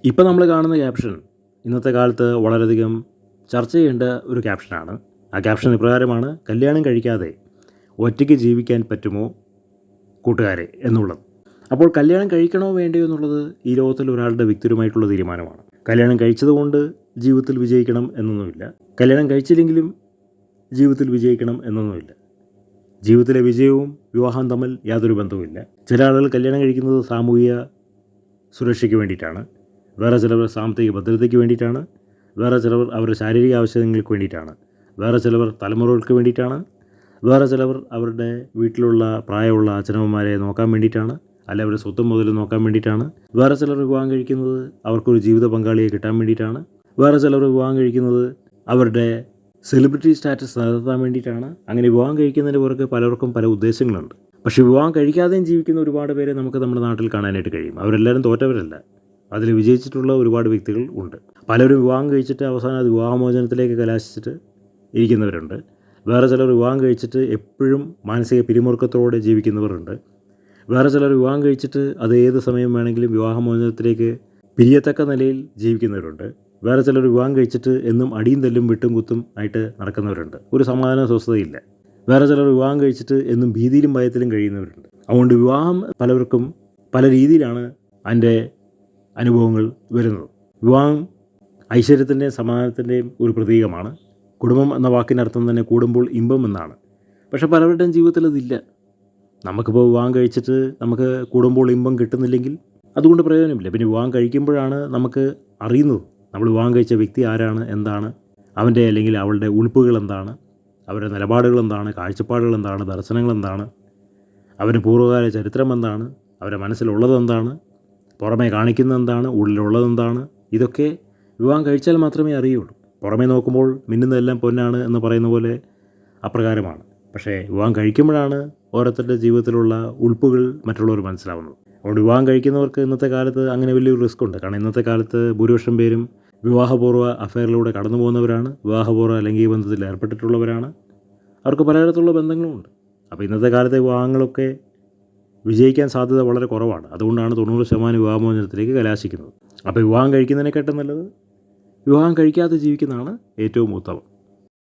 ഇപ്പോൾ നമ്മൾ കാണുന്ന ക്യാപ്ഷൻ ഇന്നത്തെ കാലത്ത് വളരെയധികം ചർച്ച ചെയ്യേണ്ട ഒരു ക്യാപ്ഷനാണ്. ആ ക്യാപ്ഷൻ ഇപ്രകാരമാണ്: കല്യാണം കഴിക്കാതെ ഒറ്റയ്ക്ക് ജീവിക്കാൻ പറ്റുമോ കൂട്ടുകാരെ എന്നുള്ളത്. അപ്പോൾ കല്യാണം കഴിക്കണോ വേണ്ടയോ എന്നുള്ളത് ഈ ലോകത്തിൽ ഒരാളുടെ വ്യക്തിപരമായിട്ടുള്ള തീരുമാനമാണ്. കല്യാണം കഴിച്ചതുകൊണ്ട് ജീവിതത്തിൽ വിജയിക്കണം എന്നൊന്നുമില്ല. കല്യാണം കഴിച്ചില്ലെങ്കിലും ജീവിതത്തിൽ വിജയിക്കണം എന്നൊന്നുമില്ല. ജീവിതത്തിലെ വിജയവും വിവാഹവും തമ്മിൽ യാതൊരു ബന്ധവുമില്ല. ചില ആളുകൾ കല്യാണം കഴിക്കുന്നത് സാമൂഹിക സുരക്ഷയ്ക്ക് വേണ്ടിയിട്ടാണ്, വേറെ ചിലവർ സാമ്പത്തിക ഭദ്രതയ്ക്ക് വേണ്ടിയിട്ടാണ്, വേറെ ചിലവർ അവരുടെ ശാരീരിക ആവശ്യങ്ങൾക്ക് വേണ്ടിയിട്ടാണ്, വേറെ ചിലവർ തലമുറകൾക്ക് വേണ്ടിയിട്ടാണ്, വേറെ ചിലവർ അവരുടെ വീട്ടിലുള്ള പ്രായമുള്ള അച്ഛനമ്മമാരെ നോക്കാൻ വേണ്ടിയിട്ടാണ്, അല്ലെ അവരുടെ സ്വത്തും മുതൽ നോക്കാൻ വേണ്ടിയിട്ടാണ്. വേറെ ചിലർ വിവാഹം കഴിക്കുന്നത് അവർക്കൊരു ജീവിത പങ്കാളിയെ കിട്ടാൻ വേണ്ടിയിട്ടാണ്. വേറെ ചിലർ വിവാഹം കഴിക്കുന്നത് അവരുടെ സെലിബ്രിറ്റി സ്റ്റാറ്റസ് നിലനിർത്താൻ വേണ്ടിയിട്ടാണ്. അങ്ങനെ വിവാഹം കഴിക്കുന്നതിന് പുറകെ പലർക്കും പല ഉദ്ദേശങ്ങളുണ്ട്. പക്ഷേ വിവാഹം കഴിക്കാതെയും ജീവിക്കുന്ന ഒരുപാട് പേരെ നമുക്ക് നമ്മുടെ നാട്ടിൽ കാണാനായിട്ട് കഴിയും. അവരെല്ലാവരും തോറ്റവരല്ല, അതിൽ വിജയിച്ചിട്ടുള്ള ഒരുപാട് വ്യക്തികൾ ഉണ്ട്. പലരും വിവാഹം കഴിച്ചിട്ട് അവസാനം അത് വിവാഹമോചനത്തിലേക്ക് കലാശിച്ചിട്ട് ഇരിക്കുന്നവരുണ്ട്. വേറെ ചിലർ വിവാഹം കഴിച്ചിട്ട് എപ്പോഴും മാനസിക പിരിമുറുക്കത്തോടെ ജീവിക്കുന്നവരുണ്ട്. വേറെ ചിലർ വിവാഹം കഴിച്ചിട്ട് അത് ഏത് സമയം വേണമെങ്കിലും വിവാഹമോചനത്തിലേക്ക് പിരിയത്തക്ക നിലയിൽ ജീവിക്കുന്നവരുണ്ട്. വേറെ ചിലർ വിവാഹം കഴിച്ചിട്ട് എന്നും അടിയും തല്ലും വിട്ടും കുത്തും ആയിട്ട് നടക്കുന്നവരുണ്ട്. ഒരു സമാധാന സ്വസ്ഥതയില്ല. വേറെ ചിലർ വിവാഹം കഴിച്ചിട്ട് എന്നും ഭീതിയിലും ഭയത്തിലും കഴിയുന്നവരുണ്ട്. അതുകൊണ്ട് വിവാഹം പലവർക്കും പല രീതിയിലാണ് അതിൻ്റെ അനുഭവങ്ങൾ വരുന്നത്. വിവാഹം ഐശ്വര്യത്തിൻ്റെയും സമാധാനത്തിൻ്റെയും ഒരു പ്രതീകമാണ്. കുടുംബം എന്ന വാക്കിനർത്ഥം തന്നെ കൂടുമ്പോൾ ഇമ്പം എന്നാണ്. പക്ഷേ പലരുടെയും ജീവിതത്തിൽ അതില്ല. നമുക്കിപ്പോൾ വിവാഹം കഴിച്ചിട്ട് നമുക്ക് കൂടുമ്പോൾ ഇമ്പം കിട്ടുന്നില്ലെങ്കിൽ അതുകൊണ്ട് പ്രയോജനമില്ല. പിന്നെ വിവാഹം കഴിക്കുമ്പോഴാണ് നമുക്ക് അറിയുന്നത് നമ്മൾ വിവാഹം കഴിച്ച വ്യക്തി ആരാണ്, എന്താണ് അവൻ്റെ അല്ലെങ്കിൽ അവളുടെ ഉൾപ്പുകൾ എന്താണ്, അവരുടെ നിലപാടുകൾ എന്താണ്, കാഴ്ചപ്പാടുകൾ എന്താണ്, ദർശനങ്ങൾ എന്താണ്, അവരുടെ പൂർവ്വകാല ചരിത്രം എന്താണ്, അവരുടെ മനസ്സിലുള്ളത് എന്താണ്, പുറമേ കാണിക്കുന്നത് എന്താണ്, ഉള്ളിലുള്ളത് എന്താണ്. ഇതൊക്കെ വിവാഹം കഴിച്ചാൽ മാത്രമേ അറിയുള്ളൂ. പുറമേ നോക്കുമ്പോൾ മിന്നുന്നതെല്ലാം പൊന്നാണ് എന്ന് പറയുന്ന പോലെ അപ്രകാരമാണ്. പക്ഷേ വിവാഹം കഴിക്കുമ്പോഴാണ് ഓരോരുത്തരുടെ ജീവിതത്തിലുള്ള ഉൾപ്പുകൾ മറ്റുള്ളവർ മനസ്സിലാവുന്നത്. അതുകൊണ്ട് വിവാഹം കഴിക്കുന്നവർക്ക് ഇന്നത്തെ കാലത്ത് അങ്ങനെ വലിയൊരു റിസ്ക് ഉണ്ട്. കാരണം ഇന്നത്തെ കാലത്ത് ഭൂരിപക്ഷം പേരും വിവാഹപൂർവ്വ അഫെയറിലൂടെ കടന്നു പോകുന്നവരാണ്, വിവാഹപൂർവ്വ ലൈംഗിക ബന്ധത്തിൽ ഏർപ്പെട്ടിട്ടുള്ളവരാണ്. അവർക്ക് പലതരത്തിലുള്ള ബന്ധങ്ങളുമുണ്ട്. അപ്പോൾ ഇന്നത്തെ കാലത്തെ വിവാഹങ്ങളൊക്കെ വിജയിക്കാൻ സാധ്യത വളരെ കുറവാണ്. അതുകൊണ്ടാണ് 90% വിവാഹമോചനത്തിലേക്ക് കലാശിക്കുന്നത്. അപ്പോൾ വിവാഹം കഴിക്കുന്നതിനെക്കാട്ടും നല്ലത് വിവാഹം കഴിക്കാതെ ജീവിക്കുന്നതാണ് ഏറ്റവും ഉത്തമം.